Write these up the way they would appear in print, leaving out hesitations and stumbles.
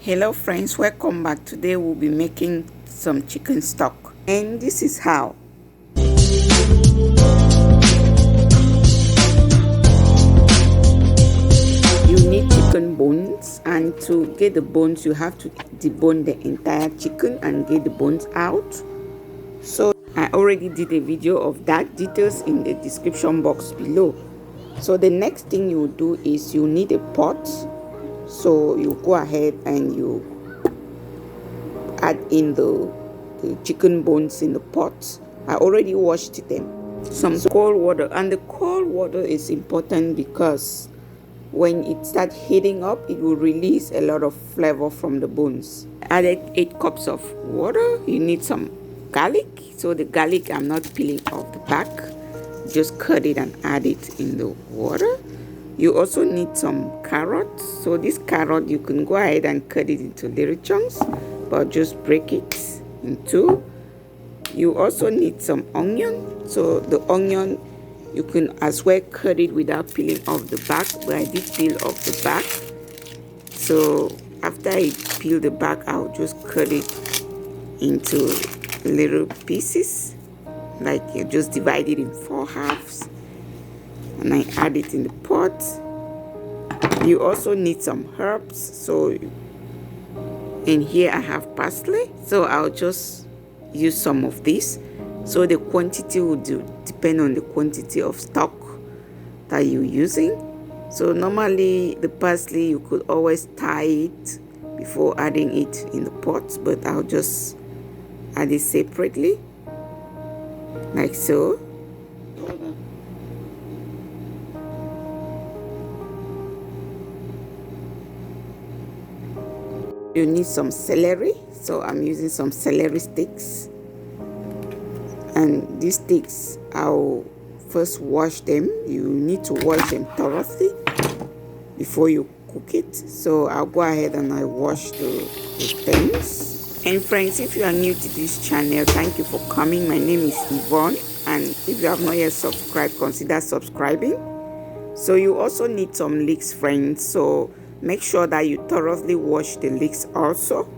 Hello friends, welcome back. Today we'll be making some chicken stock, and this is how. You need chicken bones, and to get the bones you have to debone the entire chicken and get the bones out. So I already did a video of that, details in the description box below. So the next thing you do is you need a pot. So you go ahead and you add in the chicken bones in the pot. I already washed them. Some cold water, and the cold water is important because when it starts heating up, it will release a lot of flavor from the bones. I added 8 cups of water. You need some garlic. So the garlic, I'm not peeling off the back. Just cut it and add it in the water. You also need some carrots. So this carrot, you can go ahead and cut it into little chunks, but just break it in two. You also need some onion. So the onion, you can as well cut it without peeling off the back, but I did peel off the back. So after I peel the back, I'll just cut it into little pieces, like you just divide it in 4 halves, and I add it in the pot. You also need some herbs. So in here I have parsley, so I'll just use some of this. So the quantity will depend on the quantity of stock that you're using. So normally the parsley, you could always tie it before adding it in the pot, but I'll just add it separately, like so. You need some celery, so I'm using some celery sticks. And these sticks, I'll first wash them. You need to wash them thoroughly before you cook it. So I'll go ahead and I wash the things. And friends, if you are new to this channel, thank you for coming. My name is Yvonne, and if you have not yet subscribed, consider subscribing. So you also need some leeks, friends. So make sure that you thoroughly wash the leeks also,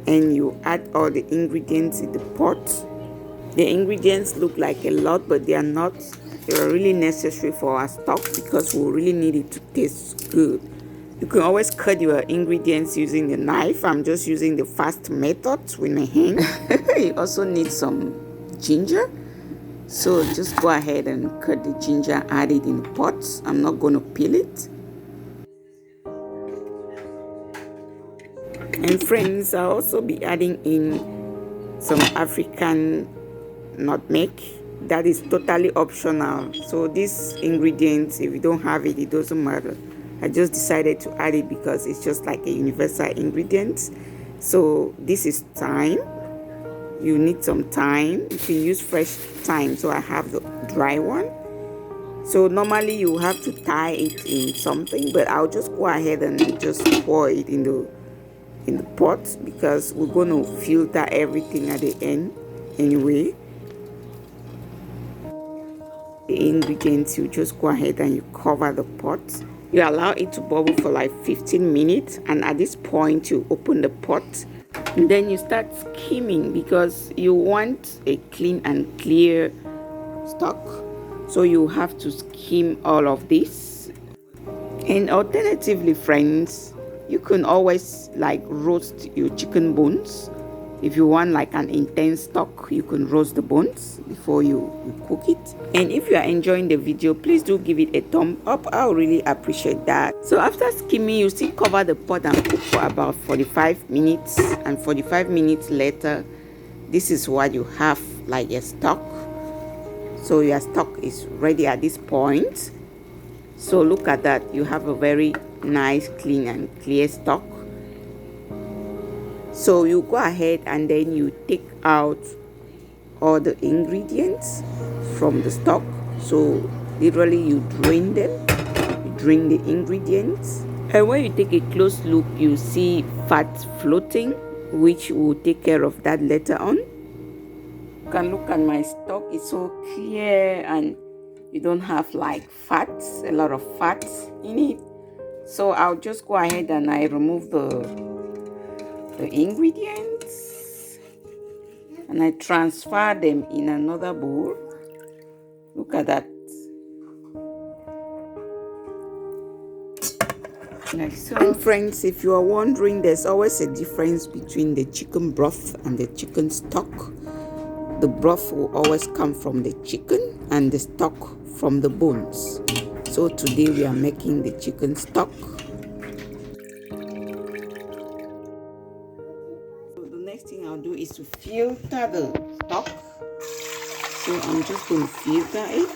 and you add all the ingredients in the pot. The ingredients look like a lot, but they are not. They are really necessary for our stock because we really need it to taste good. You can always cut your ingredients using the knife. I'm just using the fast method with my hand. You also need some ginger. So just go ahead and cut the ginger, add it in the pot. I'm not going to peel it. And friends, I'll also be adding in some African nutmeg. That is totally optional. So these ingredients, if you don't have it, it doesn't matter. I just decided to add it because it's just like a universal ingredient. So this is thyme. You need some thyme. You can use fresh thyme, so I have the dry one. So normally you have to tie it in something, but I'll just go ahead and just pour it in the pot because we're going to filter everything at the end anyway. The ingredients, you just go ahead and you cover the pot. You allow it to bubble for like 15 minutes, and at this point you open the pot, and then you start skimming because you want a clean and clear stock. So you have to skim all of this. And alternatively, friends, you can always like roast your chicken bones. If you want like an intense stock, you can roast the bones before you cook it. And if you are enjoying the video, please do give it a thumb up. I'll really appreciate that. So after skimming, you still cover the pot and cook for about 45 minutes. And 45 minutes later, this is what you have, like a stock. So your stock is ready at this point. So look at that. You have a very nice, clean and clear stock. So you go ahead and then you take out all the ingredients from the stock. So literally you drain them, you drain the ingredients. And when you take a close look, you see fat floating, which will take care of that later on. You can look at my stock, it's so clear and you don't have like fats, a lot of fats in it. So I'll just go ahead and I remove the the ingredients and I transfer them in another bowl. Look at that. Like so. And friends, if you are wondering, there's always a difference between the chicken broth and the chicken stock. The broth will always come from the chicken and the stock from the bones. So today we are making the chicken stock. So the next thing I'll do is to filter the stock. So I'm just going to filter it.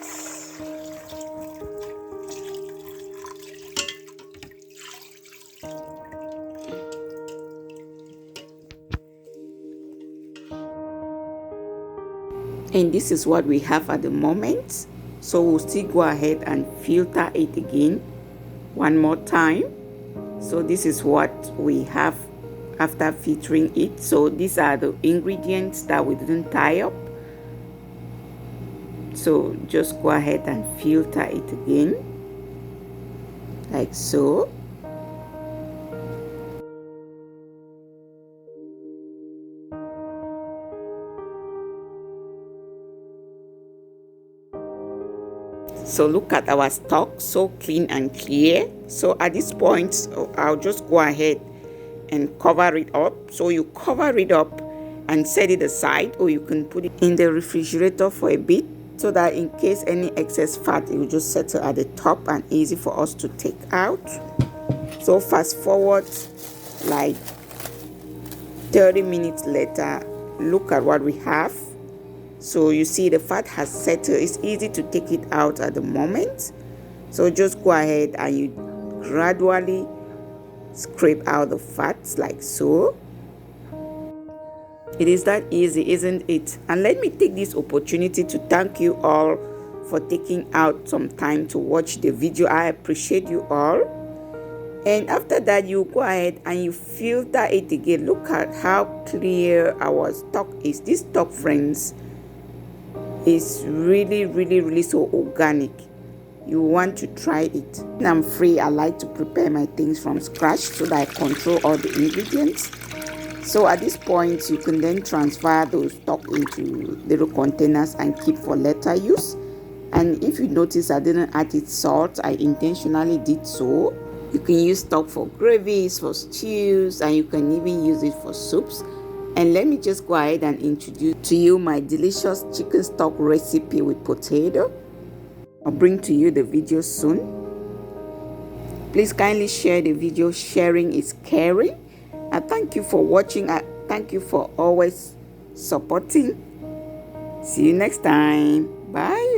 And this is what we have at the moment. So we'll still go ahead and filter it again one more time. So this is what we have after filtering it. So these are the ingredients that we didn't tie up. So just go ahead and filter it again, like so. So look at our stock, so clean and clear. So at this point, I'll just go ahead and cover it up. So you cover it up and set it aside, or you can put it in the refrigerator for a bit, so that in case any excess fat, it will just settle at the top and easy for us to take out. So fast forward like 30 minutes later, look at what we have. So you see the fat has settled. It's easy to take it out at the moment. So just go ahead and you gradually scrape out the fats like so. It is that easy, isn't it? And let me take this opportunity to thank you all for taking out some time to watch the video. I appreciate you all. And after that, you go ahead and you filter it again. Look at how clear our stock is. This stock, friends, is really so organic. You want to try it. When I'm free, I like to prepare my things from scratch so that I control all the ingredients. So at this point, you can then transfer those stock into little containers and keep for later use. And if you notice I didn't add it salt, I intentionally did so. You can use stock for gravies, for stews, and you can even use it for soups. And let me just go ahead and introduce to you my delicious chicken stock recipe with potato. I'll bring to you the video soon. Please kindly share the video. Sharing is caring. I thank you for watching. I thank you for always supporting. See you next time. Bye.